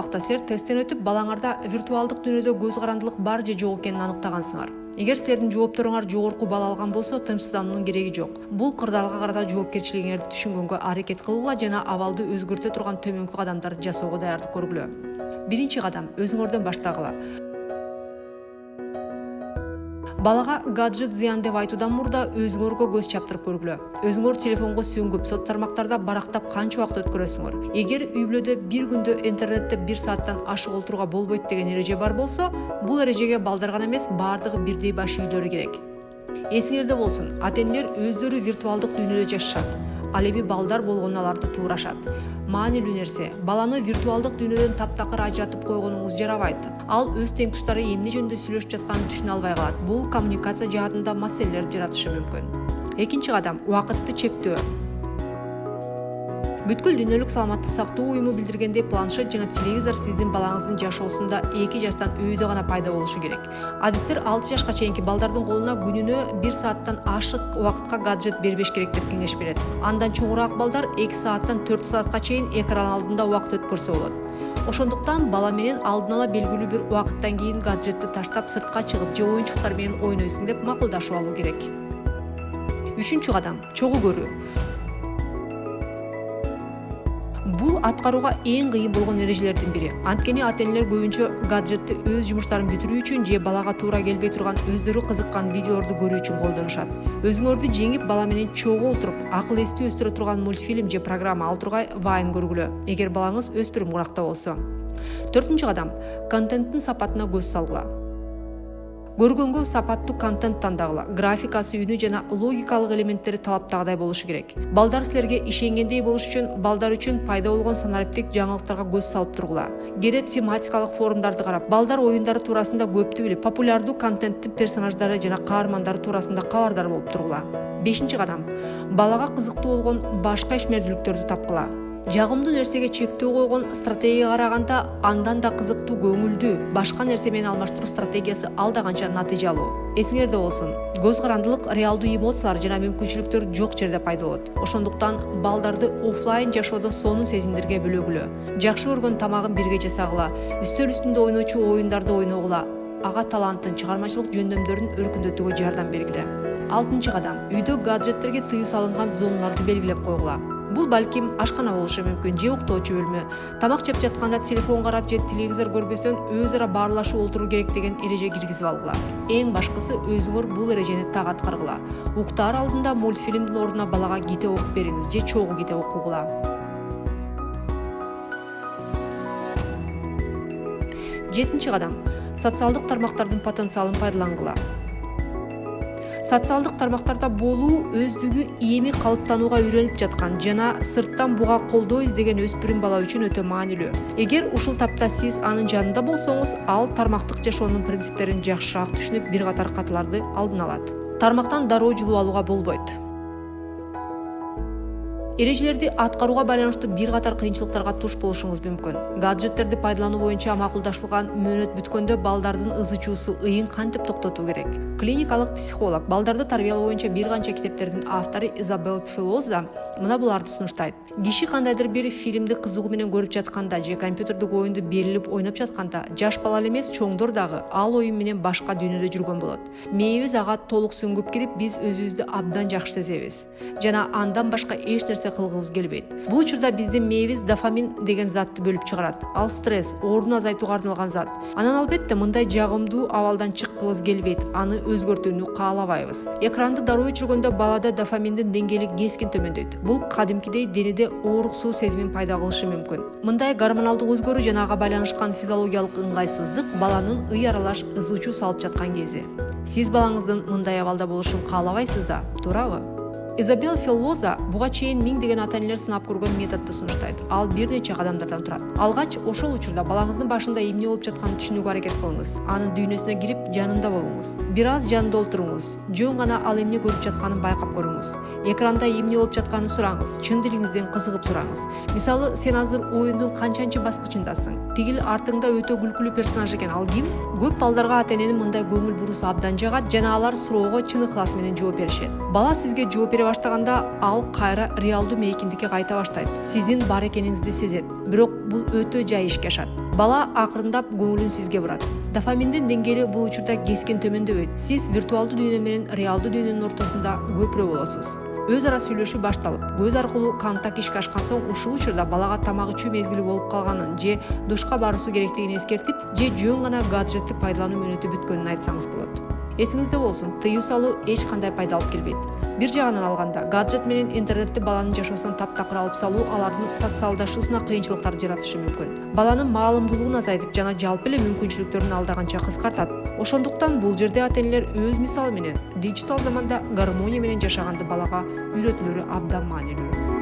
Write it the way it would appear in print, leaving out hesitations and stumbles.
убакта силер тесттен өтүп балаңарда виртуалдык дүйнөдө көз карандылык бар же жок экенин аныктагансыңар. Эгер силердин жоопторуңар жогорку балл алган болсо, тынчсыздануунун кереги жок. Бул кырдаалга карата жоопкерчилигиңерди түшүнгөнгө аракет кылгыла жана абалды өзгөртө турган төмөнкү кадамдарды жасоого даярдык көргүлө. Биринчи кадам — өзүңөрдөн баштагыла. Балага гаджет зыян деп айтуудан мурда өзүңөргө көз чаптырып көргүлө. Өзүңөр телефонго сөнгүп, соц тармактарда барактап канча убакыт өткөрөсүңөр? Эгер үй бүлөдө бир күндө интернетте 1 сааттан ашык олтурууга болбойт деген эреже бар болсо, бул эрежеге балдар гана эмес, баардыгы бирдей баш үйлөрү керек. Эсиңерде болсун, ата-энелер өздөрү виртуалдык дүйнөдө жашашат. Ал эми балдар болгону аларды туурашат. Маанилүү нерсе, баланы виртуалдык дүйнөдөн таптакыр ажыратып койгонуңуз жарабайт. Ал өз теңтуштары эмне жөнүндө сүйлөшүп жатканын түшүнө албай калат. Бул коммуникация жаатында маселелер жаратышы мүмкүн. Экинчи кадам — убакытты чектөө. Бүткүл дүйнөлүк саламаттык сактоо уюму билдиргендей, планшет жана телевизор сиздин балаңыздын жашоосунда 2 жаштан өйдө гана пайда болушу керек. Адистер 6 жашка чейинки балдардын колуна күнүнө 1 сааттан ашык убакытка гаджет бербеш керек деп кеңеш берет. Андан чоңураак балдар 2 сааттан 4 саатка чейин экран алдында убакыт өткөрсө болот. Ошондуктан бала менен алдын ала белгилүү бир убакыттан кийин гаджетти таштап сыртка чыгып же оюнчуктар менен ойнойсуң деп макулдашып алуу керек. Үчүнчү кадам — чогуу көрүү. Бул аткарууга эң кыйын болгон эрежелердин бири. Анткени ата-энелер көбүнчө гаджетти өз жумуштарын бүтүрүү үчүн же балага туура келбей турган өздөрү кызыккан видеолорду көрүү үчүн колдонушат. Өзүңөрдү жеңип, бала менен чогуу олтуруп, акыл эсти өстүрө турган мультфильм же программа, ал тургай Vine көргүлө, эгер балаңыз өспүрүм куракта болсо. Төртүнчү кадам — контенттин сапатына көз салгыла. Көргөнгө сапаттуу контент тандагыла. Графикасы, үнү жана логикалык элементтери талаптагыдай болушу керек. Балдар силерге ишенгендей болуш үчүн балдар үчүн пайда болгон санариптик жаңылыктарга көз салып тургула. Кээде тематикалык форумдарды карап, балдар оюндары туурасында көптү билип, популярдуу контенттин персонаждары жана каармандары туурасында кабардар болуп тургула. Бешинчи кадам — балага кызыктуу болгон башка ишмердүүлүктөрдү тапкыла. Жагымдуу нерсеге чектөө койгон стратегияга караганда андан да кызыктуу, көңүлдүү башка нерсе менен алмаштыруу стратегиясы ал да канча натыйжалуу. Эсиңерде болсун, көз карандылык реалдуу эмоциялар жана мүмкүнчүлүктөр жок жерде пайда болот. Ошондуктан балдарды офлайн жашоодо сонун сезимдерге бөлөгүлө. Жакшы көргөн тамагын бирге жасагыла, үстөл үстүндө ойночу оюндарды ойногула, ага талантын, чыгармачылык жөндөмдөрүн өркүндөтүүгө жардам бергиле. Алтынчы кадам — үйдө гаджеттерге тыюу салынган зоналарды белгилеп койгула. Бул балким ашкана болушу мүмкүн, же уктоочу бөлмө. Тамак жеп жатканда телефон карап же телевизор көрбөстөн өз ара баарлашып олтуруу керек деген эреже киргизип алгыла. Эң башкысы, өзүңөр бул эрежени так аткаргыла. Уктаар алдында мультфильмдин ордуна балага китеп окуп бериңиз же чогуу китеп окугула. Жетинчи кадам — социалдык тармактардын потенциалын пайдалангыла. Социалдык тармактарда болуу өздүгү эми калыптанууга үйрөнүп жаткан жана сырттан буга колдоо издеген өспүрүм бала үчүн өтө маанилүү. Эгер ушул тапта сиз анын жанында болсоңуз, ал тармактык жашоонун принциптерин жакшыраак түшүнүп, бир катар катыларды алдын алат. Тармактан дароо жылуу алууга болбойт. Эрежелерди аткарууга байланыштуу бир катар кыйынчылыктарга туш болушуңуз мүмкүн. Гаджеттерди пайдалануу боюнча макулдашылган мөөнөт бүткөндө балдардын ызы чуусу, ыйын кантип токтотуу керек? Клиникалык психолог, балдарды тарбиялоо боюнча бир канча китептердин автору Изабелла Филоза мына буларды сунуштайт. Киши кандайдыр бир фильмди кызыгуу менен көрүп жатканда же компьютердик оюнду берилип ойноп жатканда, жаш бала эмес, чоңдор дагы ал оюн менен башка дүйнөдө жүргөн болот. Мээбиз ага толук сүңгүп кирип, биз өзүбүздү абдан жакшы сезебиз жана андан башка эч нерсе кылгыбыз келбейт. Бул учурда биздин мээбиз дофамин деген затты бөлүп чыгарат. Ал стресс, ооруну азайтууга арналган зат. Анан албетте мындай жагымдуу абалдан чыккыбыз келбейт, аны өзгөртүүнү каалабайбыз. Экранды дароо өчүргөндө балада дофаминдин деңгээли кескин төмөндөйт. Бул кадимкидей денеде ооруксуу сезимин пайда кылышы мүмкүн. Мындай гормоналдык өзгөрүү жана ага байланышкан физиологиялык ыңгайсыздык баланын ый аралаш ызы чуу салып жаткан кези. Сиз балаңыздын мындай абалда болушун каалабайсыз да, туурабы? Изабелла Филоза буга чейин миңдеген ата-энелер сынап көргөн методду сунуштайт. Ал бир нече кадамдардан турат. Алгач ошол учурда балаңыздын башында эмне болуп жатканын түшүнүүгө аракет кылыңыз. Анын дүйнөсүнө кирип, жанында болуңуз. Бир аз жанында олтуруңуз. Жөн гана ал эмне көрүп жатканын байкап көрүңүз. Экранда эмне болуп жатканын сураңыз. Чын дилиңизден кызыгып сураңыз. Мисалы, сен азыр оюндун канчанчы баскычындасың? Тигил артыңда өтө күлкүлүү персонаж экен, ал ким? Көп балдарга ата-эненин мындай көңүл бурусу абдан жагат жана алар суроого чын ыхлас менен жооп беришет. Бала сизге жооп бере бере баштаганда ал кайра реалдуу мейкиндикке кайта баштайт. Сиздин бар экениңизди сезет. Бирок бул өтө жай ишке ашат. Бала акырындап көңүлүн сизге бурат. Дофаминдин деңгээли бул учурда кескен төмөндөбөйт. Сиз виртуалдуу дүйнө менен реалдуу дүйнөнүн ортосунда көпүрө болосуз. Өз ара сүйлөшүү башталып, көз аркылуу контакт ишке ашкан соң ушул учурда балага тамак ичүү мезгили болуп калганын же душка баруусу керектигин эскертип, же жөн гана гаджетти пайдалануу мөөнөтү бүткөнүн айтсаңыз болот. Эсиңизде болсун, тыюу салуу эч кандай пайда алып келбейт. Бир жагынан алганда, гаджет менен интернетти баланын жашоосунан таптакыр алып салуу алардын социалдашуусуна кыйынчылыктар жаратышы мүмкүн. Баланын маалымдуулугун азайтып жана жалпы эле мүмкүнчүлүктөрүн алдаганча кыскартат. Ошондуктан бул жерде ата-энелер өз мисалы менен диджитал заманда гармония менен жашаганды балага үйрөтүлөрү абдан маанилүү.